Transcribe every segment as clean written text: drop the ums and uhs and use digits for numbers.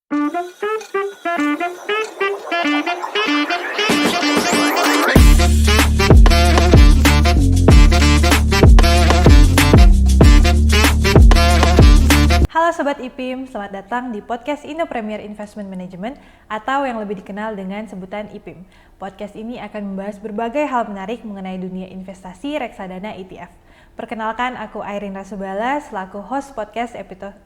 Halo Sobat IPIM, selamat datang di podcast Indo Premier Investment Management atau yang lebih dikenal dengan sebutan IPIM. Podcast ini akan membahas berbagai hal menarik mengenai dunia investasi reksadana ETF. Perkenalkan, aku Airin Rasubala selaku host podcast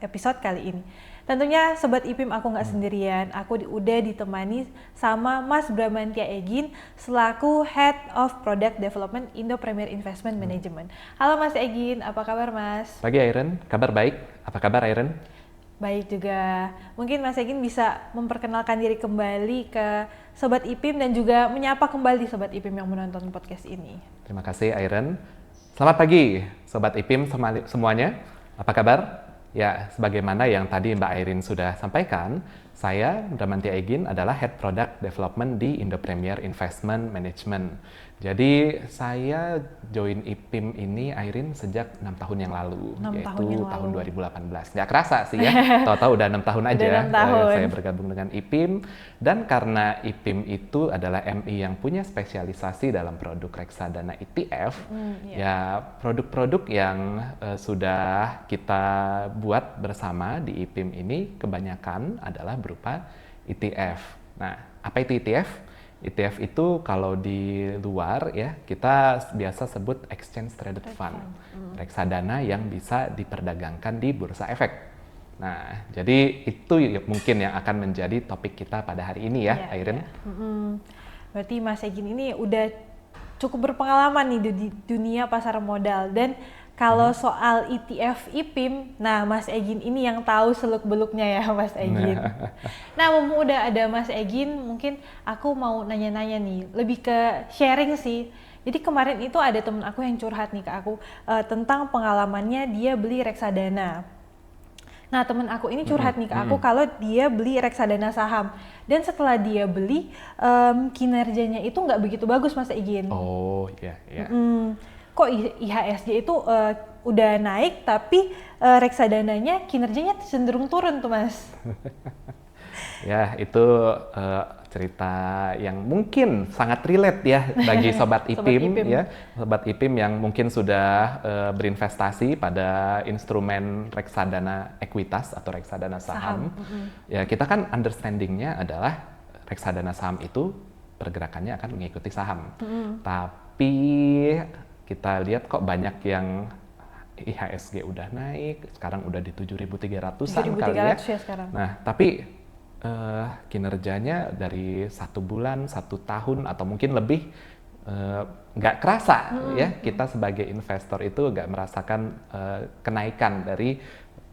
episode kali ini. Tentunya Sobat IPIM aku nggak sendirian, aku udah ditemani sama Mas Bramantia Egin selaku Head of Product Development Indo Premier Investment Management. Halo Mas Egin, apa kabar Mas? Pagi Airen, kabar baik. Apa kabar Airen? Baik juga. Mungkin Mas Egin bisa memperkenalkan diri kembali ke Sobat IPIM dan juga menyapa kembali Sobat IPIM yang menonton podcast ini. Terima kasih Airen. Selamat pagi Sobat IPIM semuanya. Apa kabar? Ya, sebagaimana yang tadi Mbak Airin sudah sampaikan, saya, Bramantia Egin, adalah Head Product Development di Indo Premier Investment Management. Jadi, saya join IPIM ini, Airin, sejak 6 tahun yang lalu, yaitu tahun 2018. Nggak kerasa sih ya, tahu-tahu udah 6 tahun aja udah 6 tahun. Saya bergabung dengan IPIM. Dan karena IPIM itu adalah MI yang punya spesialisasi dalam produk reksadana ETF, ya produk-produk yang sudah kita buat bersama di IPIM ini kebanyakan adalah berupa ETF. Nah, apa itu ETF? ETF itu kalau di luar ya kita biasa sebut exchange traded fund, reksadana yang bisa diperdagangkan di bursa efek. Nah, jadi itu mungkin yang akan menjadi topik kita pada hari ini ya, Airin. Berarti Mas Egin ini udah cukup berpengalaman nih di dunia pasar modal, dan kalau soal ETF IPIM, nah Mas Egin ini yang tahu seluk-beluknya ya Mas Egin. Nah, mumpung udah ada Mas Egin, mungkin aku mau nanya-nanya nih, lebih ke sharing sih. Jadi kemarin itu ada temen aku yang curhat nih ke aku tentang pengalamannya dia beli reksadana. Nah, temen aku ini curhat nih ke aku kalau dia beli reksadana saham. Dan setelah dia beli, kinerjanya itu nggak begitu bagus Mas Egin. Oh, iya, iya. Kok IHSG itu udah naik tapi reksadananya kinerjanya cenderung turun tuh Mas. Ya, itu cerita yang mungkin sangat relate ya bagi Sobat IPIM, ya. Sobat IPIM yang mungkin sudah berinvestasi pada instrumen reksadana ekuitas atau reksadana saham. Ya, kita kan understanding-nya adalah reksadana saham itu pergerakannya akan mengikuti saham. Tapi kita lihat kok banyak yang IHSG udah naik, sekarang udah di 7.300-an kali ya. Sekarang. Nah, tapi kinerjanya dari 1 bulan, 1 tahun, atau mungkin lebih nggak kerasa ya. Kita sebagai investor itu nggak merasakan kenaikan dari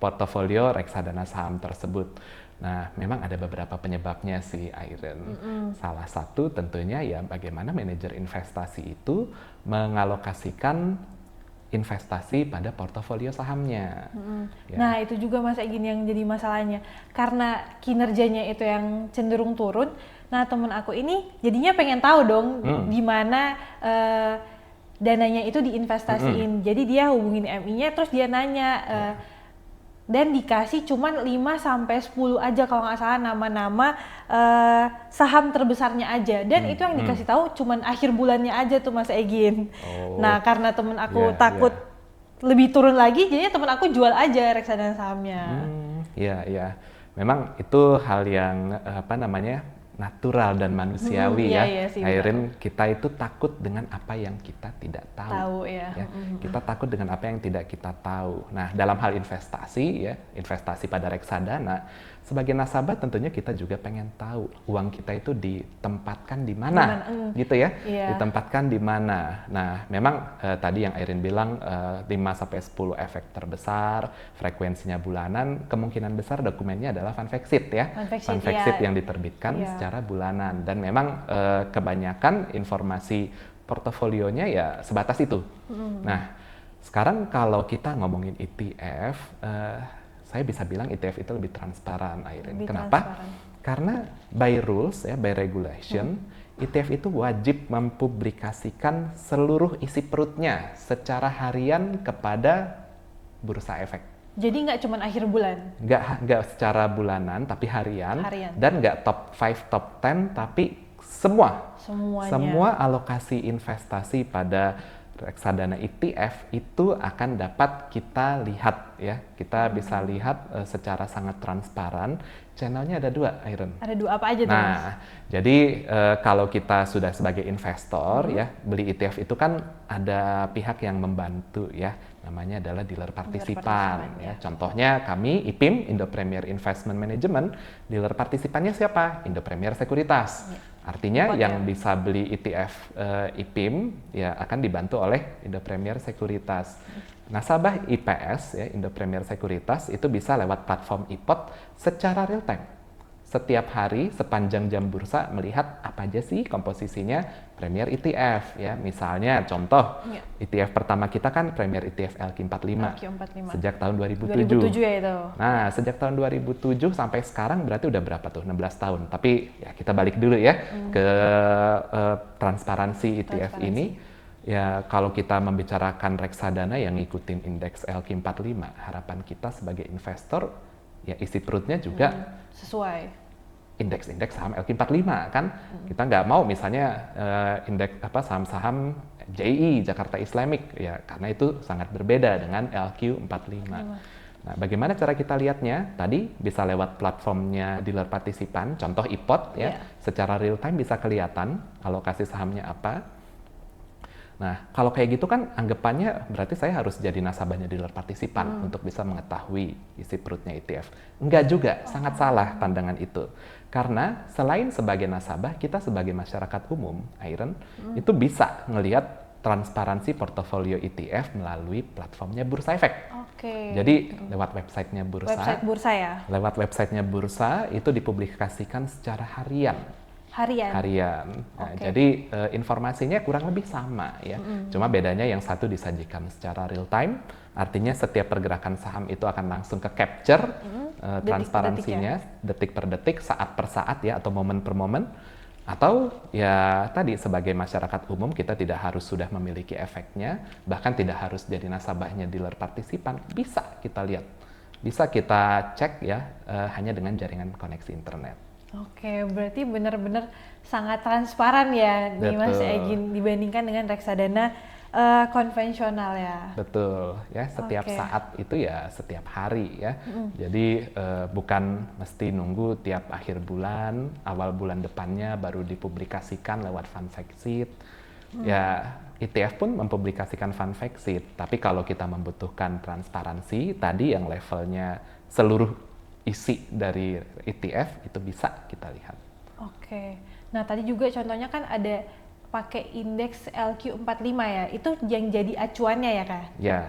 portofolio reksadana saham tersebut. Nah, memang ada beberapa penyebabnya sih, Airen. Salah satu tentunya ya bagaimana manajer investasi itu mengalokasikan investasi pada portofolio sahamnya. Ya. Nah, itu juga Mas Egin yang jadi masalahnya. Karena kinerjanya itu yang cenderung turun, nah temen aku ini jadinya pengen tahu dong di mana dananya itu diinvestasiin. Jadi dia hubungin MI-nya, terus dia nanya, dan dikasih cuman 5-10 aja kalau nggak salah nama-nama saham terbesarnya aja, dan itu yang dikasih tahu cuman akhir bulannya aja tuh Mas Egin. Nah, karena temen aku takut lebih turun lagi, jadinya temen aku jual aja reksadana sahamnya. Iya. Memang itu hal yang natural dan manusiawi ya. Airin, kita itu takut dengan apa yang kita tidak tahu. Kita takut dengan apa yang tidak kita tahu. Nah, dalam hal investasi ya, investasi pada reksadana, sebagai nasabah tentunya kita juga pengen tahu uang kita itu ditempatkan di mana, gitu ya. Ditempatkan di mana. Nah, memang tadi yang Airin bilang 5-10 efek terbesar, frekuensinya bulanan, kemungkinan besar dokumennya adalah fund fact sheet ya. Fund fact sheet yang diterbitkan secara bulanan, dan memang kebanyakan informasi portofolionya ya sebatas itu. Nah, sekarang kalau kita ngomongin ETF, saya bisa bilang ETF itu lebih transparan, Airin. Kenapa? Karena by rules ya, by regulation, ETF itu wajib mempublikasikan seluruh isi perutnya secara harian kepada bursa efek. Jadi nggak cuma akhir bulan? Nggak secara bulanan, tapi harian. Dan nggak top 5, top 10, tapi semuanya. Semua alokasi investasi pada reksadana ETF itu akan dapat kita lihat ya. Kita bisa lihat secara sangat transparan. Channelnya ada 2, Iren. Ada 2 apa aja tuh, Mas? Jadi kalau kita sudah sebagai investor ya, beli ETF itu kan ada pihak yang membantu ya. Namanya adalah dealer partisipan ya. Contohnya kami IPIM, Indo Premier Investment Management, dealer partisipannya siapa? Indo Premier Sekuritas. Artinya yang bisa beli ETF IPIM ya akan dibantu oleh Indo Premier Sekuritas. Nasabah IPS ya, Indo Premier Sekuritas itu bisa lewat platform IPOT secara real time. Setiap hari sepanjang jam bursa melihat apa aja sih komposisinya Premier ETF ya. Misalnya contoh ETF pertama kita kan Premier ETF LQ45 sejak tahun 2007. 2007 ya itu. Nah, sejak tahun 2007 sampai sekarang berarti udah berapa tuh? 16 tahun. Tapi ya kita balik dulu ya ke transparansi ETF ini. Ya, kalau kita membicarakan reksadana yang ngikutin indeks LQ45, harapan kita sebagai investor ya isi perutnya juga sesuai indeks saham LQ45 kan. Kita nggak mau misalnya indeks saham-saham JI Jakarta Islamic ya, karena itu sangat berbeda dengan LQ45. Nah, bagaimana cara kita lihatnya? Tadi bisa lewat platformnya dealer partisipan, contoh IPOT ya, secara real time bisa kelihatan alokasi sahamnya apa. Nah, kalau kayak gitu kan anggapannya berarti saya harus jadi nasabahnya dealer partisipan untuk bisa mengetahui isi perutnya ETF. Enggak juga, sangat salah pandangan itu. Karena selain sebagai nasabah, kita sebagai masyarakat umum, Iren, itu bisa ngelihat transparansi portofolio ETF melalui platformnya Bursa Efek. Jadi lewat websitenya Bursa. Website Bursa ya? Lewat websitenya Bursa itu dipublikasikan secara harian. Nah, jadi informasinya kurang lebih sama ya. Cuma bedanya yang satu disajikan secara real time, artinya setiap pergerakan saham itu akan langsung ke capture transparansinya detik per detik, saat per saat ya, atau momen per momen. Atau ya tadi sebagai masyarakat umum kita tidak harus sudah memiliki efeknya, bahkan tidak harus jadi nasabahnya dealer partisipan, bisa kita lihat, bisa kita cek ya hanya dengan jaringan koneksi internet. Oke, berarti benar-benar sangat transparan ya nih Mas Egin dibandingkan dengan reksadana konvensional ya. Betul, ya setiap saat itu ya setiap hari ya. Jadi bukan mesti nunggu tiap akhir bulan, awal bulan depannya baru dipublikasikan lewat fund fact sheet. Ya ETF pun mempublikasikan fund fact sheet, tapi kalau kita membutuhkan transparansi tadi yang levelnya seluruh isi dari ETF itu bisa kita lihat. Nah tadi juga contohnya kan ada pakai indeks LQ45 ya, itu yang jadi acuannya ya Kak? Ya,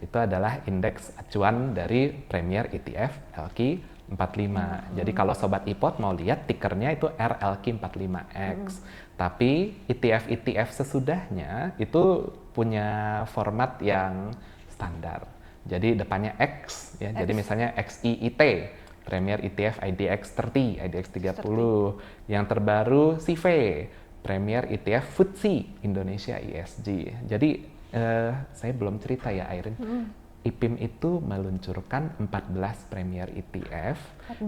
itu adalah indeks acuan dari Premier ETF LQ45. Jadi kalau Sobat IPOT mau lihat tikernya itu RLQ45X. Tapi ETF sesudahnya itu punya format yang standar. Jadi depannya X, ya. Jadi misalnya XIIT, Premier ETF IDX30, IDX30. Yang terbaru CV, Premier ETF FTSE Indonesia ESG. Jadi saya belum cerita ya Iren. IPIM itu meluncurkan 14 Premier ETF,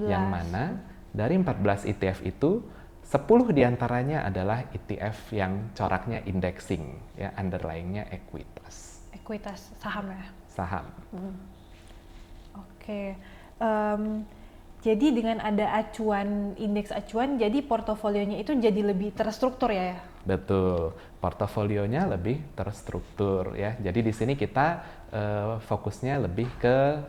yang mana dari 14 ETF itu 10 diantaranya adalah ETF yang coraknya indexing, ya underlying-nya ekuitas. Ekuitas saham ya? Saham. Jadi dengan ada acuan, indeks acuan, jadi portofolionya itu jadi lebih terstruktur ya? Betul, portofolionya lebih terstruktur ya. Jadi di sini kita fokusnya lebih ke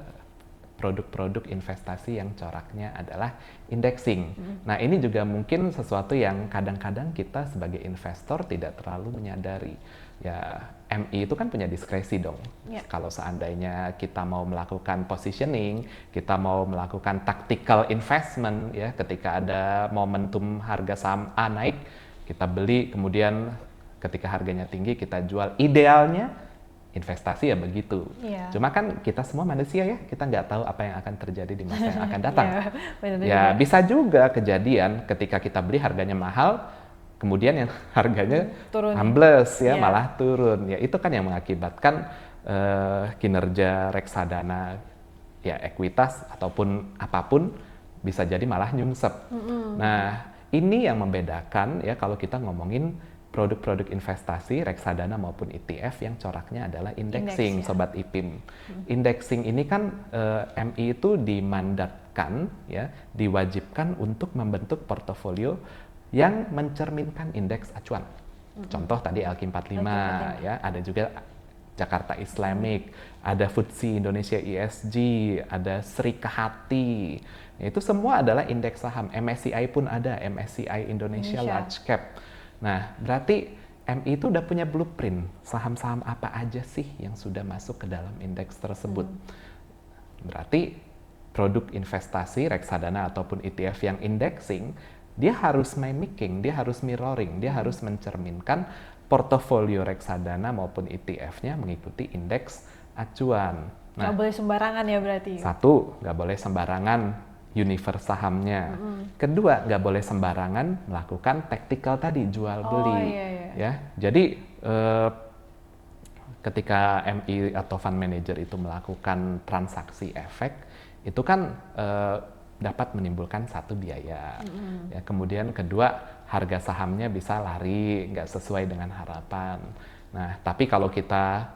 produk-produk investasi yang coraknya adalah indexing. Nah ini juga mungkin sesuatu yang kadang-kadang kita sebagai investor tidak terlalu menyadari. Ya MI itu kan punya diskresi dong. Kalau seandainya kita mau melakukan positioning, kita mau melakukan tactical investment ya, ketika ada momentum harga saham A naik, kita beli, kemudian ketika harganya tinggi kita jual. Idealnya investasi ya begitu. Cuma kan kita semua manusia ya, kita nggak tahu apa yang akan terjadi di masa yang akan datang. Ya bisa juga kejadian ketika kita beli harganya mahal, kemudian yang harganya ambles ya, malah turun. Ya itu kan yang mengakibatkan kinerja reksadana ya ekuitas ataupun apapun bisa jadi malah nyungsep. Nah, ini yang membedakan ya kalau kita ngomongin produk-produk investasi reksadana maupun ETF yang coraknya adalah indexing, Sobat IPIM. Indexing ini kan MI itu dimandatkan ya, diwajibkan untuk membentuk portofolio yang mencerminkan indeks acuan. Contoh tadi LQ 45 ya, ada juga Jakarta Islamic, ada FTSE Indonesia ESG, ada Sri Kahati. Itu semua adalah indeks saham. MSCI pun ada, MSCI Indonesia Large Cap. Nah, berarti MI itu udah punya blueprint saham-saham apa aja sih yang sudah masuk ke dalam indeks tersebut. Berarti produk investasi reksadana ataupun ETF yang indexing, dia harus mimicking, dia harus mirroring, dia harus mencerminkan portofolio reksadana maupun ETF-nya mengikuti indeks acuan. Nah, nggak boleh sembarangan ya berarti? Satu, nggak boleh sembarangan universe sahamnya. Kedua, nggak boleh sembarangan melakukan tactical tadi, jual beli. Ya, jadi ketika MI atau fund manager itu melakukan transaksi efek, itu kan dapat menimbulkan satu biaya. Ya, kemudian kedua, harga sahamnya bisa lari, nggak sesuai dengan harapan. Nah, tapi kalau kita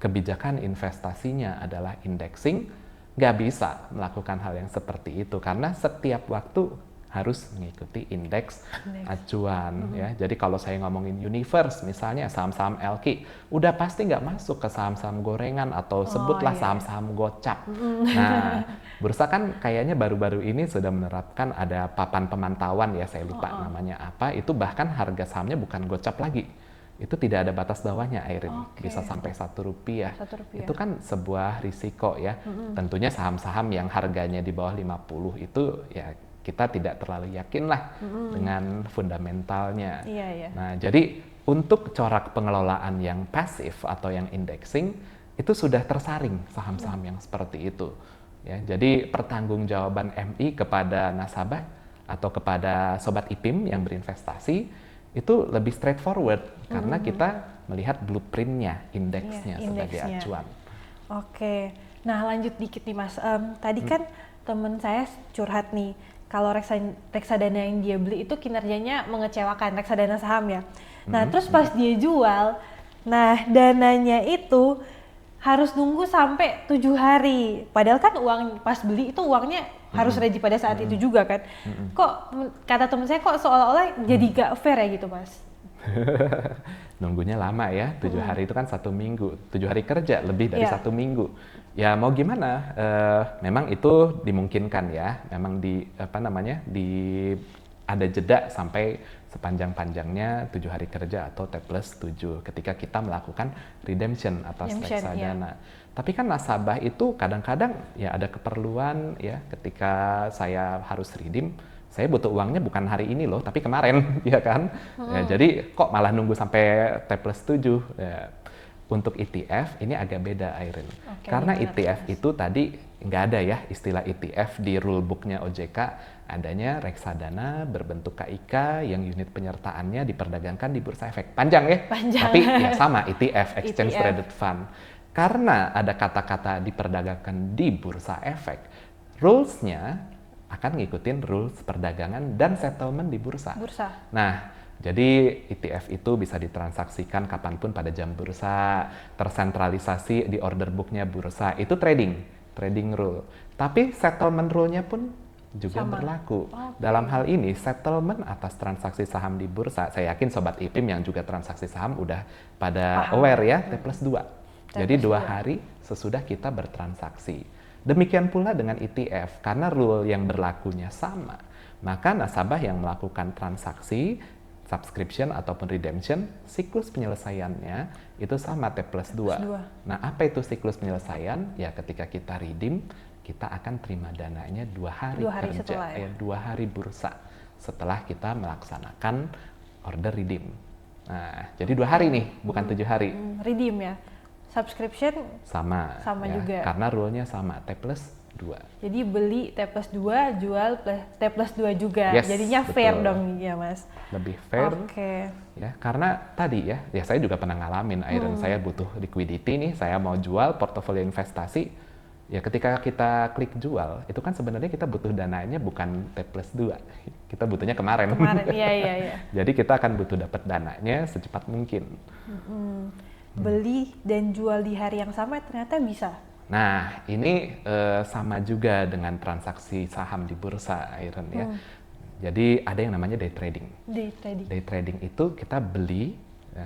kebijakan investasinya adalah indexing, nggak bisa melakukan hal yang seperti itu karena setiap waktu harus mengikuti indeks acuan. Ya. Jadi kalau saya ngomongin universe, misalnya saham-saham LQ, udah pasti nggak masuk ke saham-saham gorengan atau sebutlah saham-saham gocap. Nah, bursa kan kayaknya baru-baru ini sudah menerapkan ada papan pemantauan ya, saya lupa namanya apa, itu bahkan harga sahamnya bukan gocap lagi. Itu tidak ada batas bawahnya, Airin. Bisa sampai Rp1. Itu kan sebuah risiko ya. Tentunya saham-saham yang harganya di bawah 50 itu ya kita tidak terlalu yakin lah dengan fundamentalnya. Nah, jadi untuk corak pengelolaan yang pasif atau yang indexing itu sudah tersaring saham-saham yang seperti itu. Ya, jadi pertanggungjawaban MI kepada nasabah atau kepada sobat IPIM yang berinvestasi itu lebih straightforward karena kita melihat blueprintnya, indeksnya sebagai acuan. Oke, nah lanjut dikit nih Mas. Tadi kan temen saya curhat nih, kalau reksadana yang dia beli itu kinerjanya mengecewakan, reksadana saham ya. Nah terus pas dia jual, nah dananya itu harus nunggu sampai 7 hari. Padahal kan uang pas beli itu uangnya harus ready pada saat itu juga kan. Kok kata temen saya kok seolah-olah jadi gak fair ya gitu Mas? Nunggunya lama ya, 7 hari itu kan 1 minggu. 7 hari kerja lebih dari 1 minggu. Ya mau gimana, memang itu dimungkinkan ya, memang ada jeda sampai sepanjang-panjangnya 7 hari kerja atau T+7 ketika kita melakukan redemption atas reksadana. Tapi kan nasabah itu kadang-kadang ya ada keperluan ya, ketika saya harus redeem, saya butuh uangnya bukan hari ini loh, tapi kemarin ya kan. Ya, jadi kok malah nunggu sampai T+7 ya. Untuk ETF ini agak beda, Airin. Karena ETF itu tadi nggak ada ya istilah ETF di rulebooknya OJK, adanya reksadana berbentuk KIK yang unit penyertaannya diperdagangkan di bursa efek. Panjang ya? Tapi ya sama, ETF, Exchange Traded Fund. Karena ada kata-kata diperdagangkan di bursa efek, rules-nya akan ngikutin rules perdagangan dan settlement di bursa. Nah, jadi ETF itu bisa ditransaksikan kapanpun pada jam bursa, tersentralisasi di order book-nya bursa, itu trading rule. Tapi settlement rule-nya pun juga berlaku. Dalam hal ini, settlement atas transaksi saham di bursa, saya yakin Sobat IPIM yang juga transaksi saham udah pada aware ya, T+2. Jadi 2 hari sesudah kita bertransaksi. Demikian pula dengan ETF, karena rule yang berlakunya sama, maka nasabah yang melakukan transaksi subscription ataupun redemption, siklus penyelesaiannya itu sama T+2. Nah, apa itu siklus penyelesaian? Ya, ketika kita redeem, kita akan terima dananya 2 hari kerja, 2 hari bursa setelah kita melaksanakan order redeem. Nah, jadi 2 hari nih, bukan 7 hari. Redeem ya. Subscription sama ya, juga. Karena rule-nya sama, T+2. Jadi beli T+2, jual T+2 juga. Jadinya fair dong ya Mas. Lebih fair. Ya, karena tadi ya saya juga pernah ngalamin, Airin, saya butuh liquidity nih, saya mau jual portofolio investasi. Ya ketika kita klik jual, itu kan sebenarnya kita butuh dananya bukan T+2, kita butuhnya kemarin. Iya. Jadi kita akan butuh dapat dananya secepat mungkin. Beli dan jual di hari yang sama ternyata bisa. Nah ini sama juga dengan transaksi saham di bursa, Iren ya. Jadi ada yang namanya day trading. Day trading itu kita beli ya,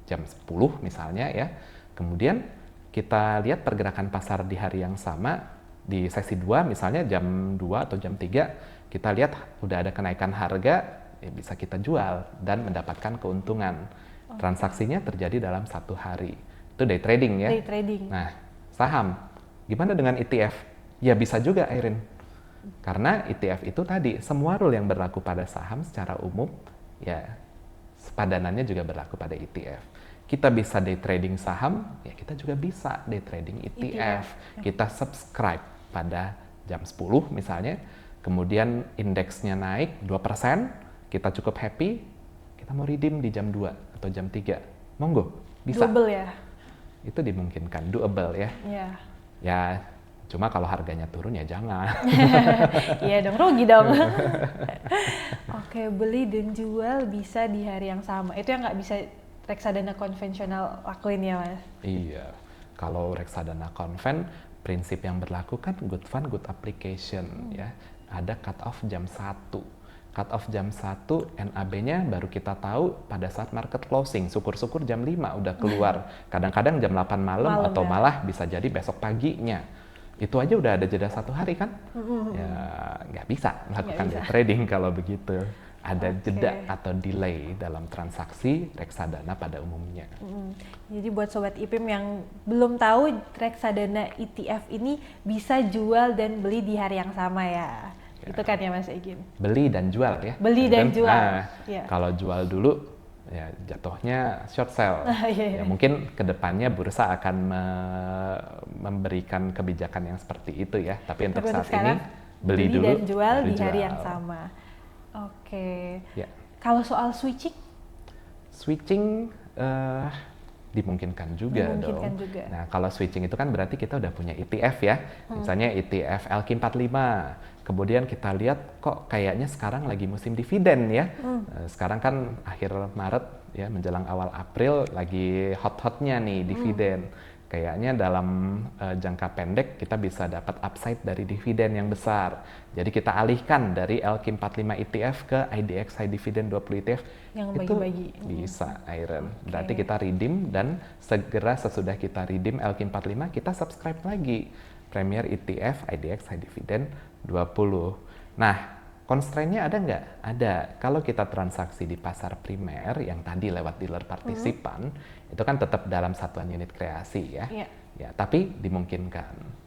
jam 10 misalnya ya, kemudian kita lihat pergerakan pasar di hari yang sama, di sesi 2 misalnya jam 2 atau jam 3, kita lihat udah ada kenaikan harga, ya bisa kita jual dan mendapatkan keuntungan. Transaksinya terjadi dalam 1 hari. Itu day trading ya. Day trading. Nah, saham, gimana dengan ETF? Ya bisa juga, Irene. Karena ETF itu tadi, semua rule yang berlaku pada saham secara umum, ya sepadanannya juga berlaku pada ETF. Kita bisa day trading saham, ya kita juga bisa day trading ETF. Kita subscribe pada jam 10 misalnya, kemudian indeksnya naik 2%, kita cukup happy, kita mau redeem di jam 2 atau jam 3. Monggo, bisa. Doable ya? Itu dimungkinkan, doable ya. Ya, cuma kalau harganya turun ya jangan. Iya dong, rugi dong. Oke, beli dan jual bisa di hari yang sama. Itu yang nggak bisa reksadana konvensional lakuin ya, Mas? Iya, kalau reksadana konven, prinsip yang berlaku kan good fund, good application ya. Ada cut off jam 1. Cut off jam 1, NAB-nya baru kita tahu pada saat market closing. Syukur-syukur jam 5 udah keluar. Kadang-kadang jam 8 malam atau malah bisa jadi besok paginya. Itu aja udah ada jeda 1 hari kan? Ya nggak bisa melakukan trading kalau begitu. Ada jeda atau delay dalam transaksi reksadana pada umumnya. Jadi buat Sobat IPIM yang belum tahu, reksadana ETF ini bisa jual dan beli di hari yang sama ya. Itu kan ya Mas Egin? Beli dan jual ya. Beli dan jual. Kalau jual dulu ya jatuhnya short sell. Ya, mungkin kedepannya bursa akan memberikan kebijakan yang seperti itu ya. Tapi untuk saat ini beli dulu dan jual di hari yang sama. Oke. Kalau soal switching? Switching dimungkinkan juga dong. Nah, kalau switching itu kan berarti kita udah punya ETF ya. Misalnya ETF LQ45. Kemudian kita lihat kok kayaknya sekarang lagi musim dividen ya. Sekarang kan akhir Maret ya menjelang awal April lagi hot-hotnya nih dividen. Kayaknya dalam jangka pendek kita bisa dapat upside dari dividen yang besar. Jadi kita alihkan dari LQ45 ETF ke IDX High Dividend 20 ETF. Yang bagi-bagi. Bisa, Irene. Berarti kita redeem dan segera sesudah kita redeem LQ45 kita subscribe lagi Premier ETF IDX High Dividend 20. Nah, constraint-nya ada nggak? Ada. Kalau kita transaksi di pasar primer yang tadi lewat dealer partisipan, itu kan tetap dalam satuan unit kreasi ya. Ya, tapi dimungkinkan.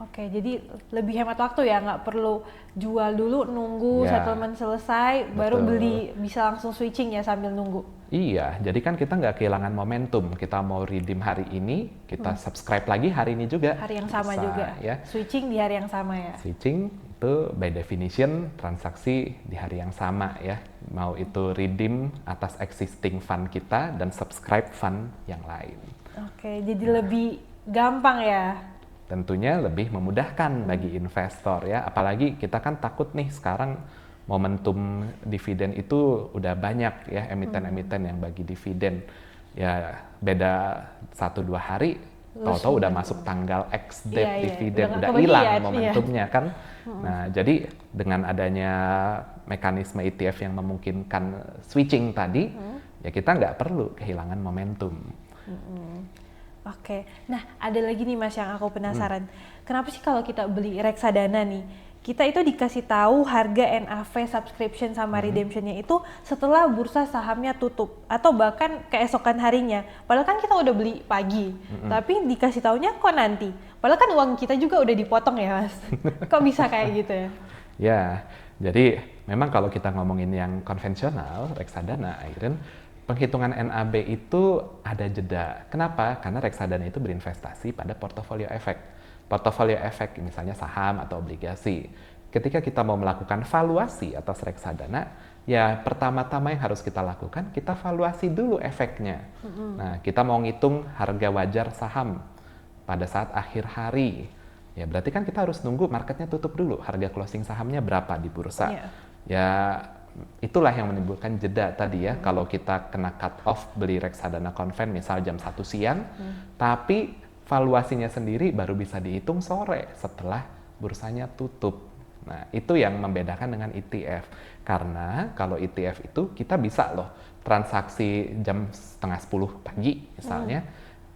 Oke, jadi lebih hemat waktu ya, nggak perlu jual dulu, nunggu settlement selesai, baru beli, bisa langsung switching ya sambil nunggu. Iya, jadi kan kita nggak kehilangan momentum. Kita mau redeem hari ini, kita subscribe lagi hari ini juga. Hari yang sama bisa, juga, ya. Switching di hari yang sama ya? Switching itu by definition transaksi di hari yang sama ya. Mau itu redeem atas existing fund kita dan subscribe fund yang lain. Oke, jadi lebih gampang ya? Tentunya lebih memudahkan bagi investor ya, apalagi kita kan takut nih sekarang momentum dividen itu udah banyak ya, emiten-emiten yang bagi dividen ya, beda 1-2 hari tahu-tahu udah masuk tanggal X date dividen, udah hilang momentumnya kan. Nah, jadi dengan adanya mekanisme ETF yang memungkinkan switching tadi, ya kita nggak perlu kehilangan momentum. Oke, nah ada lagi nih Mas yang aku penasaran. Kenapa sih kalau kita beli reksadana nih, kita itu dikasih tahu harga NAV subscription sama redemptionnya itu setelah bursa sahamnya tutup atau bahkan keesokan harinya. Padahal kan kita udah beli pagi, tapi dikasih taunya kok nanti. Padahal kan uang kita juga udah dipotong ya Mas. Kok bisa kayak gitu ya? Ya, jadi memang kalau kita ngomongin yang konvensional, reksadana, penghitungan NAB itu ada jeda. Kenapa? Karena reksadana itu berinvestasi pada portofolio efek. Portofolio efek misalnya saham atau obligasi. Ketika kita mau melakukan valuasi atas reksadana, ya pertama-tama yang harus kita lakukan, kita valuasi dulu efeknya. Nah, kita mau ngitung harga wajar saham pada saat akhir hari. Ya berarti kan kita harus nunggu marketnya tutup dulu, harga closing sahamnya berapa di bursa. Ya itulah yang menimbulkan jeda tadi ya. Kalau kita kena cut off beli reksadana konven misal jam 1 siang, tapi valuasinya sendiri baru bisa dihitung sore setelah bursanya tutup. Nah, itu yang membedakan dengan ETF. Karena kalau ETF itu kita bisa loh transaksi jam setengah 10 pagi misalnya,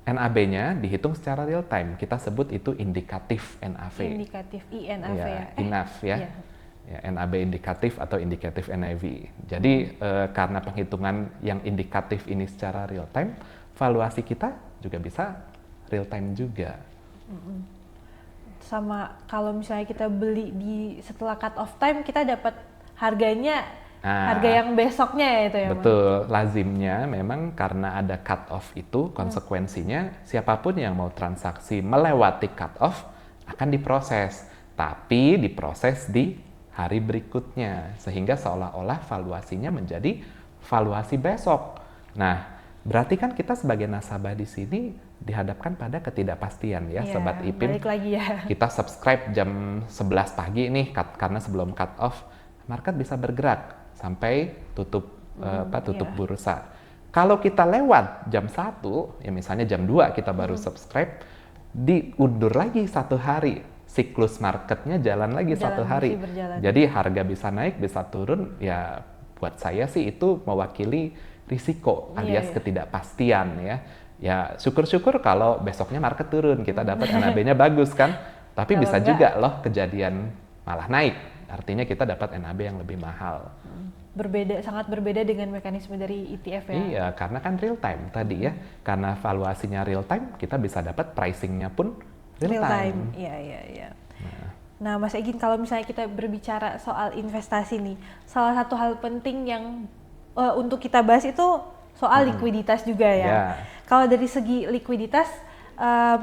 NAB-nya dihitung secara real time. Kita sebut itu indikatif NAV. Indikatif INAV ya. INAV ya. Ya, NAB indikatif atau indikatif NAV. Jadi karena penghitungan yang indikatif ini secara real time, valuasi kita juga bisa real time juga. Sama kalau misalnya kita beli di setelah cut off time, kita dapat harganya harga yang besoknya ya itu ya. Betul, lazimnya memang karena ada cut off itu konsekuensinya siapapun yang mau transaksi melewati cut off akan diproses, tapi diproses di hari berikutnya sehingga seolah-olah valuasinya menjadi valuasi besok. Nah, berarti kan kita sebagai nasabah di sini dihadapkan pada ketidakpastian ya, Sobat IPIM. Balik lagi ya. Kita subscribe jam 11 pagi nih karena sebelum cut off market bisa bergerak sampai tutup bursa. Kalau kita lewat jam 1, ya misalnya jam 2 kita baru subscribe, diundur lagi 1 hari. Siklus marketnya jalan lagi 1 hari. Jadi harga bisa naik, bisa turun, ya buat saya sih itu mewakili risiko alias ketidakpastian ya. Ya syukur-syukur kalau besoknya market turun, kita dapat NAB-nya bagus kan. Tapi bisa juga loh kejadian malah naik. Artinya kita dapat NAB yang lebih mahal. Sangat berbeda dengan mekanisme dari ETF ya? Iya, karena kan real time tadi ya. Karena valuasinya real time, kita bisa dapat pricing-nya pun real time. Iya. Nah, Mas Egin, kalau misalnya kita berbicara soal investasi nih, salah satu hal penting yang untuk kita bahas itu soal likuiditas juga ya. Kalau dari segi likuiditas,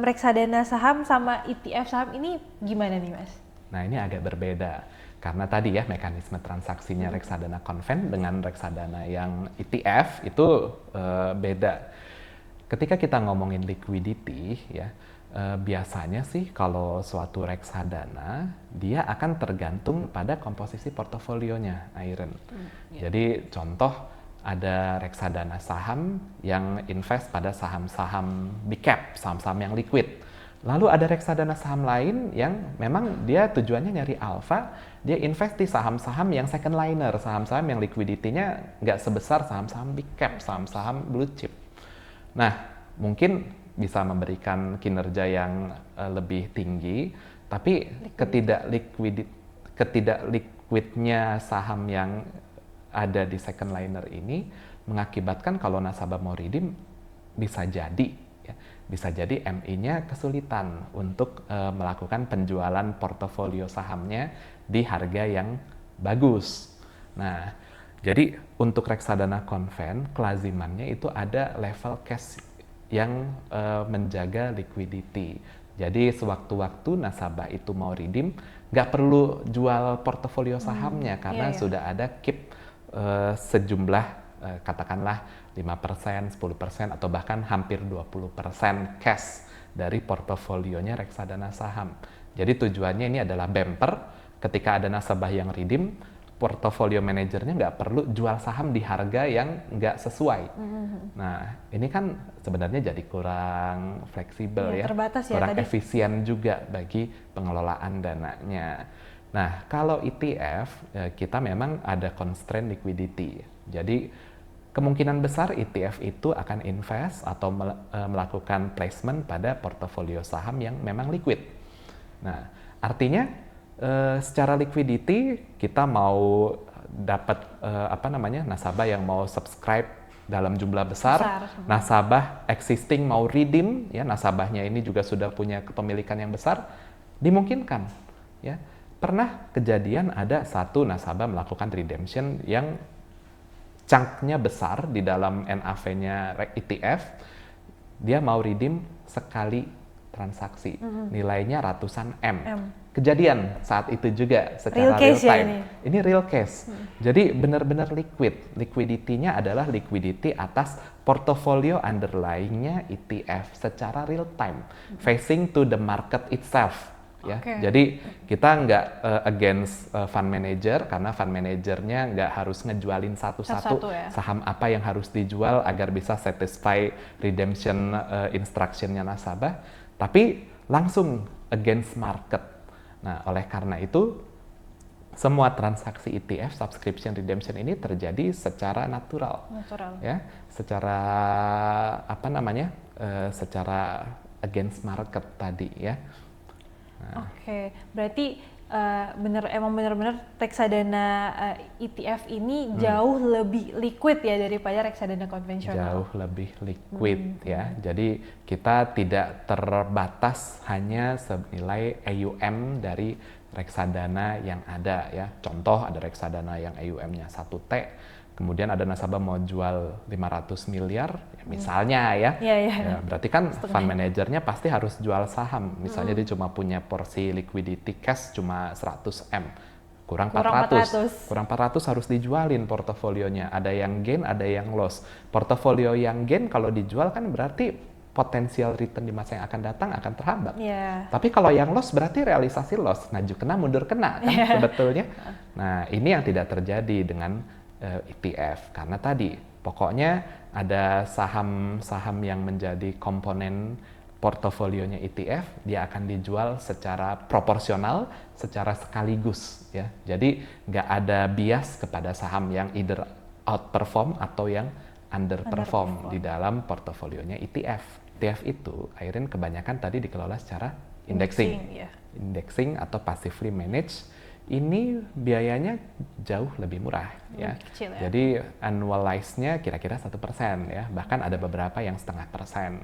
reksadana saham sama ETF saham ini gimana nih, Mas? Nah, ini agak berbeda. Karena tadi ya mekanisme transaksinya reksadana konven dengan reksadana yang ETF itu beda. Ketika kita ngomongin liquidity ya, biasanya sih kalau suatu reksadana dia akan tergantung pada komposisi portofolionya, Airen. Jadi contoh ada reksadana saham yang invest pada saham-saham big cap, saham-saham yang liquid. Lalu ada reksadana saham lain yang memang dia tujuannya nyari alfa, dia invest di saham-saham yang second liner, saham-saham yang liquidity-nya nggak sebesar saham-saham big cap, saham-saham blue chip. Nah, mungkin bisa memberikan kinerja yang lebih tinggi, tapi ketidak-liquidnya saham yang ada di second liner ini mengakibatkan kalau nasabah mau redeem bisa jadi MI-nya kesulitan untuk melakukan penjualan portofolio sahamnya di harga yang bagus. Nah, jadi untuk reksadana konven, kelazimannya itu ada level cash yang menjaga liquidity. Jadi sewaktu-waktu nasabah itu mau redeem, nggak perlu jual portofolio sahamnya karena sudah ada keep sejumlah katakanlah 5%, 10% atau bahkan hampir 20% cash dari portofolionya reksadana saham. Jadi tujuannya ini adalah bumper, ketika ada nasabah yang redeem, portofolio manajernya nggak perlu jual saham di harga yang nggak sesuai. Nah, ini kan sebenarnya jadi kurang fleksibel terbatas kurang tadi. Efisien juga bagi pengelolaan dananya. Nah, kalau ETF, kita memang ada constraint liquidity. Jadi kemungkinan besar ETF itu akan invest atau melakukan placement pada portofolio saham yang memang liquid. Nah, artinya secara liquidity kita mau dapat nasabah yang mau subscribe dalam jumlah besar. Nasabah existing mau redeem, ya nasabahnya ini juga sudah punya kepemilikan yang besar, dimungkinkan. Ya, pernah kejadian ada satu nasabah melakukan redemption yang chunk-nya besar di dalam NAV-nya ETF, dia mau redeem sekali transaksi, nilainya ratusan M. Kejadian saat itu juga secara real time. Ini real case. Jadi benar-benar liquid. Liquidity-nya adalah liquidity atas portofolio underlying-nya ETF secara real time, facing to the market itself. ya. Jadi kita nggak against fund manager karena fund manajernya nggak harus ngejualin satu-satu saham apa yang harus dijual agar bisa satisfy redemption instruction-nya nasabah, tapi langsung against market. Nah, oleh karena itu semua transaksi ETF subscription redemption ini terjadi secara natural. Ya, secara apa namanya? Secara against market tadi ya. Nah. Berarti emang benar-benar reksadana ETF ini jauh lebih liquid ya daripada reksadana konvensional. Jauh lebih liquid ya. Jadi kita tidak terbatas hanya senilai AUM dari reksadana yang ada ya. Contoh ada reksadana yang AUM-nya 1T, kemudian ada nasabah mau jual 500 miliar, ya misalnya ya, berarti kan fund manajernya pasti harus jual saham. Misalnya dia cuma punya porsi liquidity cash cuma 100 M, kurang 400 harus dijualin portofolionya. Ada yang gain, ada yang loss. Portofolio yang gain kalau dijual kan berarti potensial return di masa yang akan datang akan terhambat. Tapi kalau yang loss berarti realisasi loss, maju kena mundur kena kan sebetulnya. Nah ini yang tidak terjadi dengan ETF karena tadi pokoknya ada saham-saham yang menjadi komponen portofolionya ETF, dia akan dijual secara proporsional, secara sekaligus ya. Jadi nggak ada bias kepada saham yang either outperform atau yang underperform di dalam portofolionya ETF. ETF itu akhirnya kebanyakan tadi dikelola secara indexing atau passively managed. Ini biayanya jauh lebih murah ya. Kecil, ya. Jadi annualize-nya kira-kira 1% ya. Bahkan ada beberapa yang 0,5%.